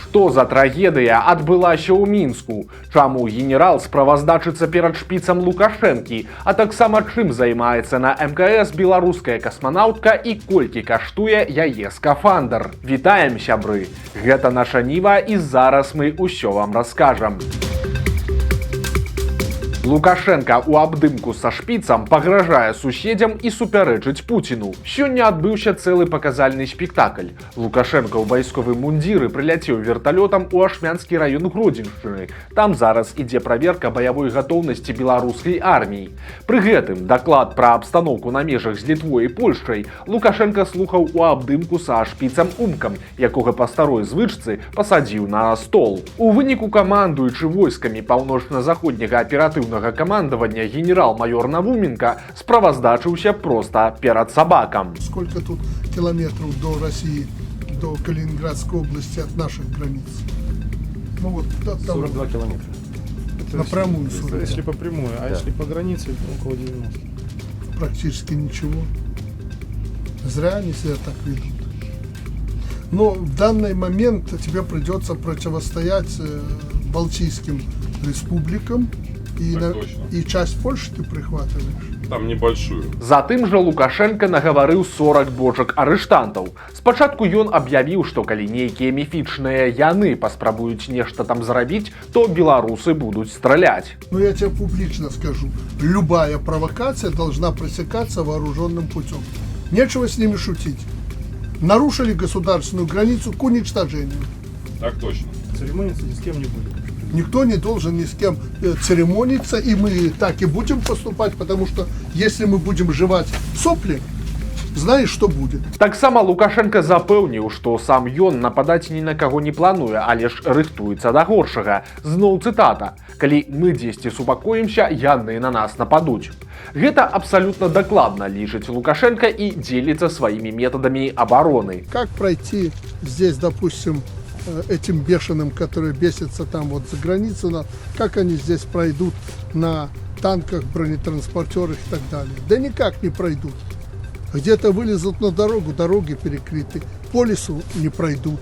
Што за трагедыя адбылася ў Мінску? Чаму генерал справаздачыцца перад шпіцам Лукашэнкі, а таксама чым займаецца на МКС беларуская касманаўтка і колькі каштуе яе скафандр? Вітаем, сябры! Гэта наша Ніва і зараз мы ўсё вам раскажам. Лукашенко у абдымку са шпіцам пагражае суседзям і супярэчыць Пуціну. Сёння адбыўся цэлы паказальны спектакль. Лукашенко ў вайсковым мундзіры прыляцеў верталётам у Ашмянскі раён Гродзеншчыны. Там зараз ідзе праверка баявой гатоўнасці беларускай арміі. Пры гэтым даклад пра абстаноўку на межах з Літвой і Польшчай Лукашенко слухаў у абдымку са шпіцам Умкам, якога па старой звычцы пасадзіў на стол. У выніку камандуючы войскамі паўночна-заходняга аператыўнага командования генерал-майор Навуменко справаздачыўся просто перед собакам. Сколько тут километров до России, до Калининградской области от наших границ? Ну вот 42 километра. Напрямую 40. Если по прямой, а если по границе, то около 90. Практически ничего. Зря они себя так ведут. Но в данный момент тебе придется противостоять Балтийским республикам. И часть Польши ты прихватываешь? Там небольшую. Затым жа Лукашенко нагаварыў 40 бочак арыштантаў. Спачатку ён аб'явіў, што калі нейкія міфічныя яны паспрабуюць нешта там зрабіць, то беларусы будуць страляць. Но я тебе публично скажу, любая провокация должна пресекаться вооруженным путем. Нечего с ними шутить. Нарушили государственную границу к уничтожению. Так точно. Церемониться ни с кем не будет. Никто не должен ни с кем церемониться, и мы так и будем поступать, потому что если мы будем жевать сопли, знаешь, что будет. Таксама Лукашенко запэўніў, што сам ён нападаць ні на каго не плануе, але ж рыхтуецца да горшага. Зноў цытата: «Калі мы дзесьці супакоімся, яны на нас нападуць». Гэта абсалютна дакладна лічыць Лукашенко і дзеліцца сваімі метадамі абароны. Как пройти здесь, допустим, этим бешеным, которые бесятся там вот за границей, как они здесь пройдут на танках, бронетранспортерах и так далее? Да никак не пройдут. Где-то вылезут на дорогу, дороги перекрыты, по лесу не пройдут.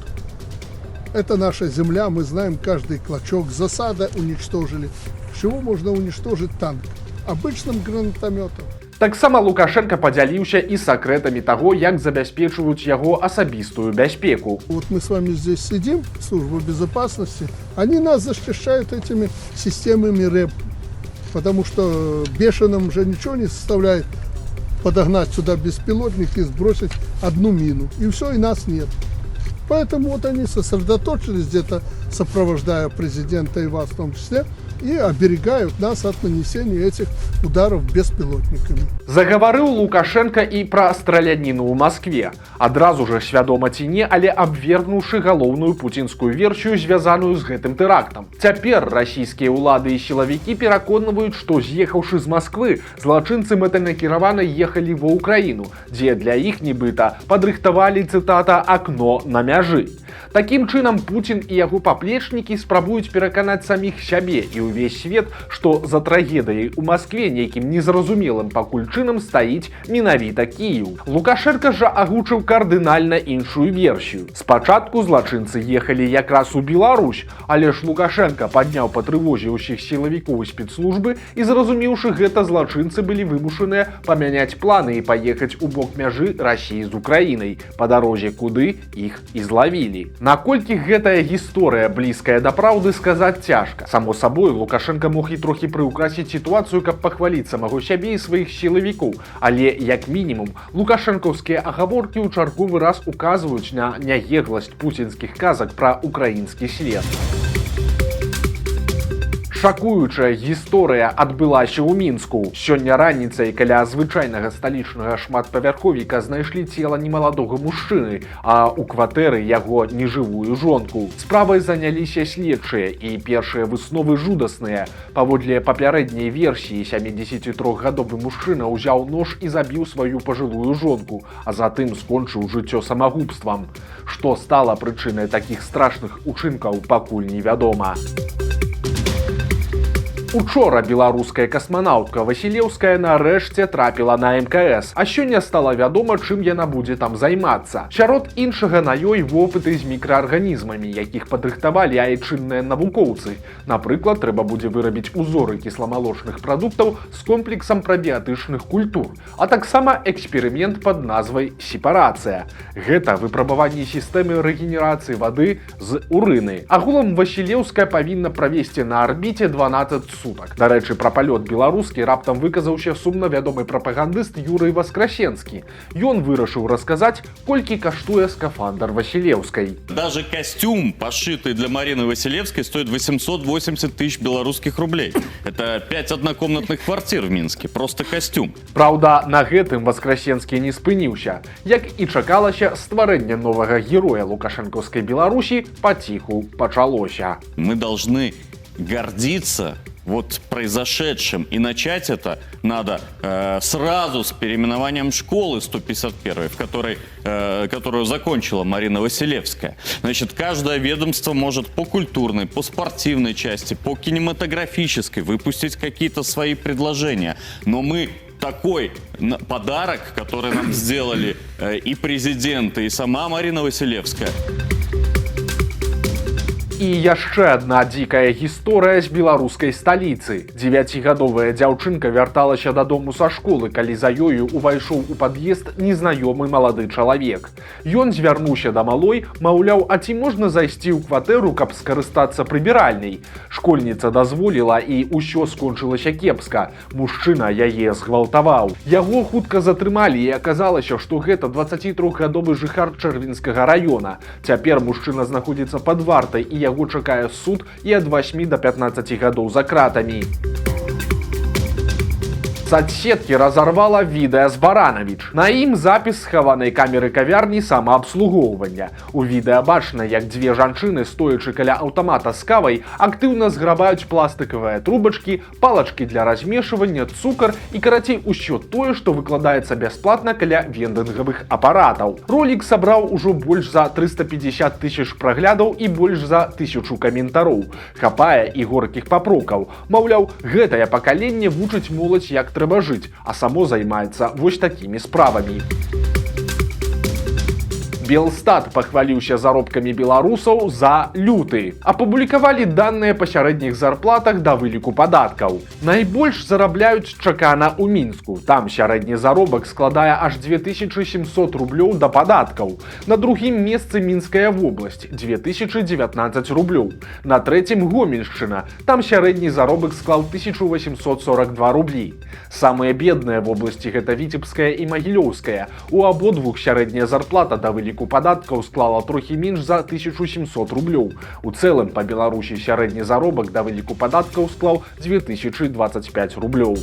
Это наша земля, мы знаем каждый клочок. Засада уничтожили. С чего можно уничтожить танк? Обычным гранатометом. Таксама Лукашенко падзяліўся і сакрэтамі таго, як забяспечваюць яго асабістую бяспеку. Вот мы с вами здесь сидим, служба безопасности, они нас защищают этими системами РЭБ, потому что бешеным же ничего не составляет подогнать сюда беспилотник и сбросить одну мину, и все, и нас нет. Поэтому вот они сосредоточились где-то, сопровождая президента и вас в том числе, и оберегают нас от нанесения этих ударов беспилотниками. Загаварыў Лукашенко і пра страляніну ў Маскве. Адразу ж, свядома ці не, але абвергнуўшы галоўную пуцінскую версію, звязаную з гэтым тэрактам. Цяпер расійскія ўлады і сілавікі пераконваюць, што з'ехаўшы з Масквы, злачынцы мэтанакіравана ехалі ва ўкраіну, дзе для іх нібыта падрыхтавалі, цытата, акно на мяжы. Такім чынам Пуцін і яго паплечнікі спрабуюць пераканаць саміх сябе і ўвесь свет, што за трагедыяй у Маскве нейкім незразумелым пакуль чынам стаіць менавіта Кіеў. Лукашенко жа агучыў кардынальна іншую версію. Спачатку злачынцы ехалі якраз у Беларусь, але ж Лукашенко падняў па трывозе ўсіх сілавікоў і спецслужбы і, зразумеўшы гэта, злачынцы былі вымушаныя памяняць планы і паехаць у бок мяжы Расіі з Украінай, па дарозе куды іх і злавілі. Наколькі гэтая гісторыя блізкая да праўды, сказаць цяжка. Само сабой, Лукашенко мог і трохі прыўкрасіць сітуацыю, каб пахваліць самого сябе і сваіх сілавікоў. Але, як мінімум, лукашэнкаўскія агаворкі ў чарговы раз указваюць на нягегласць пуцінскіх казак пра украінскі след. Шакуючая гісторыя адбылася ў Мінску. Сёння раніцай каля звычайнага сталічнага шматпавярховіка знайшлі цела немаладога мужчыны, а ў кватэры яго нежывую жонку. Справай заняліся следчыя, і першыя высновы жудасныя. Паводле папярэдняй версіі, 73-гадовы мужчына ўзяў нож і забіў сваю пажылую жонку, а затым скончыў жыццё самагубствам. Што стала прычынай такіх страшных учынкаў, пакуль невядома. Учора беларуская касманаўтка Васілеўская нарэшце трапіла на МКС, а сёння стала вядома, чым яна будзе там займацца. Сярод іншага на ёй вопыты з мікраарганізмамі, якіх падрыхтавалі айчынныя навукоўцы. Напрыклад, трэба будзе вырабіць узоры кісламалочных прадуктаў з комплексам прабіятычных культур, а таксама эксперымент пад назвай сепарацыя. Гэта выпрабаванне сістэмы рэгенерацыі вады з урыны. Агулам Васілеўская павінна правесці на арбіце 12 сутак. Дарэчы, пра палёт беларускі раптам выказаўся сумна вядомы прапагандыст Юрый Васкрасенскі. Ён вырашыў расказаць, колькі каштуе скафандр Васілеўскай. Даже костюм, пошитый для Марины Василевской, стоит 880 тысяч белорусских рублей. Это 5 однокомнатных квартир в Минске. Просто костюм. Праўда, на гэтым Васкрасенскі не спыніўся. Як і чакалася, стварэнне новага героя лукашэнкаўскай Беларусі паціху пачалося. Мы должны гордиться вот произошедшим. И начать это надо сразу с переименованием школы 151, которую закончила Марина Василевская. Значит, каждое ведомство может по культурной, по спортивной части, по кинематографической выпустить какие-то свои предложения. Но мы такой подарок, который нам сделали и президент, и сама Марина Василевская. І яшчэ адна дзікая гісторыя з беларускай сталіцы. 9гадовая дзяўчынка вярталася дадому са школы, калі за ёю увайшоў у пад'езд незнаёмы малады чалавек. Ён звярнуўся да малой, маўляў, а ці можна зайсці ў кватэру, каб скарыстацца прыбіральняй. Школьніца дазволіла, і ўсё скончылася кепска. Мужчына яе згвалтаваў. Яго хутка затрымалі, і аказалася, што гэта 23гадовы жыхар Чэрвінскага раёна. Цяпер мужчына знаходзіцца пад вартай, і яго чакае суд і ад 8 до 15 гадоў за кратамі. Соцсеткі разарвала відэа з Баранавіч. На ім запіс схаванай камеры кавярні самаабслугоўвання. У відэа бачна, як дзве жанчыны, стоячы каля аўтамата з кавай, актыўна зграбаюць пластыкавыя трубачкі, палачкі для размешвання, цукар і, карацей, усё тое, што выкладаецца бясплатна каля вендынгавых апаратаў. Ролік сабраў ужо больш за 350 тысяч праглядаў і больш за 1000 каментароў. Хапае і горкіх папрокаў. Маўляў, гэтае пакаленне вучыць моладзь, як трэба жыць, а само займаецца вось такімі справамі. Белстат пахваліўся заробкамі беларусаў за люты. Апублікавалі даныя па сярэдніх зарплатах да выліку падаткаў. Найбольш зарабляюць чакана ў Мінску. Там сярэдні заробак складае аж 2700 рублёў да падаткаў. На другім месцы Мінская вобласць – 2019 рублёў. На трэцім Гомельшчына. Там сярэдні заробак склаў 1842 рублі. Самыя бедныя вобласці гэта Віцебская і Магілёўская. У абодвух сярэдняя зарплата да выліку падаткаў склала трохі менш за 1700 рублёў. У цэлым па Беларусі сярэдні заробак да выліку падаткаў склаў 2025 рублёў.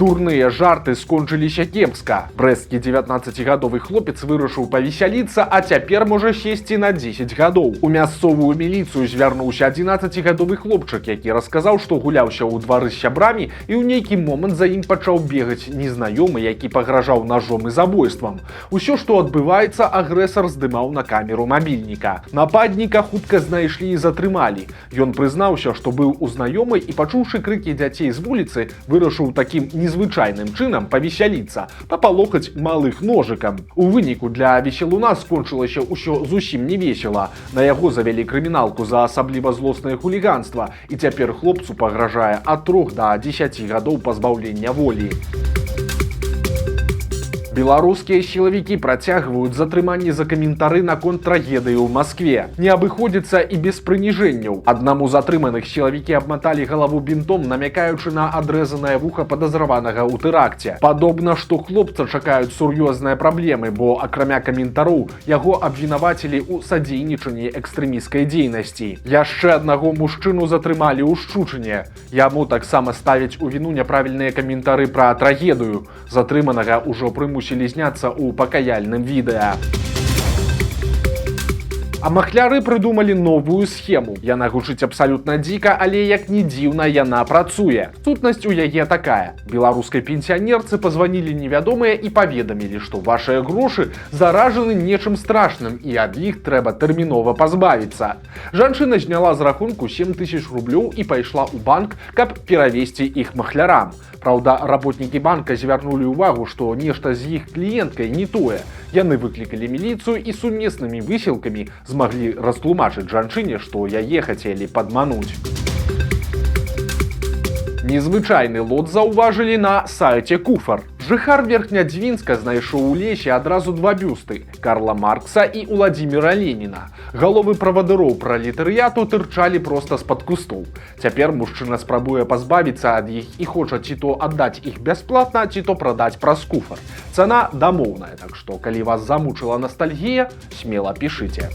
Дурныя жарты скончыліся кепска. Брэсцкі 19гадовы хлопец вырашыў павесяліцца, а цяпер можа сесці на 10 гадоў. У мясцовую міліцыю звярнуўся 11гадовы хлопчык, які расказаў, што гуляўся ў двары з сябрамі, і ў нейкі момант за ім пачаў бегаць незнаёмы, які пагражаў нажом і забойствам. Усё, што адбываецца, агрэсар здымаў на камеру мабільніка. Нападніка хутка знайшлі і затрымалі. Ён прызнаўся, што быў у знаёмай і, пачуўшы крыкі дзяцей з вуліцы, вырашыў такім незвычайным чынам павесяліцца, папалохаць малых ножыкам. У выніку для веселуна скончылася ўсё зусім не весела. На яго завялі крыміналку за асабліва злоснае хуліганства, і цяпер хлопцу пагражае ад 3 до 10 гадоў пазбаўлення волі. Беларускія сілавікі працягваюць затрыманні за каментары наконт трагедыі ў Маскве. Не абыходзіцца і без прыніжэнняў. Аднаму з атрыманых сілавікі абматалі галаву бінтом, намякаючы на адрэзанае вуха падазраванага ў тэракце. Падобна, што хлопца чакаюць сур'ёзныя праблемы, бо, акрамя каментароў, яго абвінавацілі ў садзейнічанні экстрэмісцкай дзейнасці. Яшчэ аднаго мужчыну затрымалі ў Шчучыне. Яму таксама ставяць у віну няправільныя каментары пра трагедыю. Затрыманага ўжо прымусілі зняцца ў пакаяльным відэа. А махляры прыдумалі новую схему. Яна гучыць абсалютна дзіка, але як ні дзіўна, яна працуе. Сутнасць у яе такая. Беларускай пенсіянерцы пазванілі невядомыя і паведамілі, што вашыя грошы заражаны нечым страшным і ад іх трэба тэрмінова пазбавіцца. Жанчына зняла з рахунку 7000 рублёў і пайшла ў банк, каб перавесці іх махлярам. Праўда, работнікі банка звярнулі ўвагу, што нешта з іх кліенткай не тое. Яны выклікалі міліцыю і сумеснымі высілкамі змаглі растлумачыць жанчыне, што яе хацелі падмануць. Незвычайны лот заўважылі на сайце Куфар. Жыхар Верхнядзвінска знайшоў у лесе адразу два бюсты – Карла Маркса і Уладзіміра Леніна. Галовы правадыроў пралетарыяту тырчалі проста з-пад кустоў. Цяпер мужчына спрабуе пазбавіцца ад іх і хоча ці то аддаць іх бясплатна, ці то прадаць праз Куфар. Цана дамоўная, так што калі вас замучыла настальгія, смела пішыце.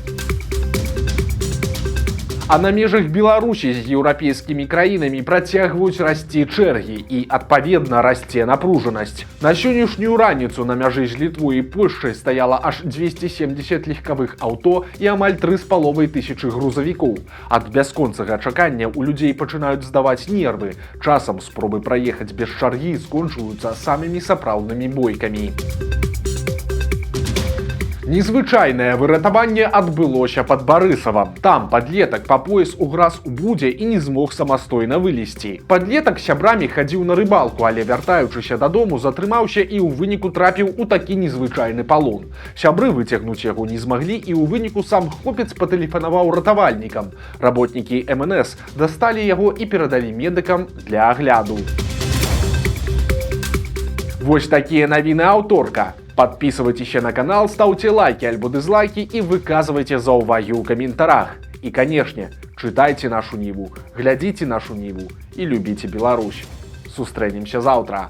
А на межах Беларусі з еўрапейскімі краінамі працягваюць расці чэргі і, адпаведна, расце напружанасць. На сённяшнюю раніцу на мяжы з Літвой і Польшчай стаяла аж 270 легкавых аўто і амаль 3500 грузавікоў. Ад бясконцага чакання ў людзей пачынаюць здаваць нервы. Часам спробы праехаць без чаргі скончваюцца самымі сапраўднымі бойкамі. Незвычайнае выратаванне адбылося пад Барысавам. Там падлетак па пояс уграз у будзе і не змог самастойна вылезці. Падлетак сябрамі хадзіў на рыбалку, але вяртаючыся дадому затрымаўся і ў выніку трапіў у такі незвычайны палон. Сябры выцягнуць яго не змаглі і ў выніку сам хлопец патэлефанаваў ратавальнікам. Работнікі МНС дасталі яго і перадалі медыкам для агляду. Вось такія навіны аўторка. Подписывайтесь на канал, ставьте лайки альбо дизлайки и выказывайте заўвагі ў каментарах. И, конечно, читайте нашу Ниву, глядите нашу Ниву и любите Беларусь. Сустрэнемся завтра.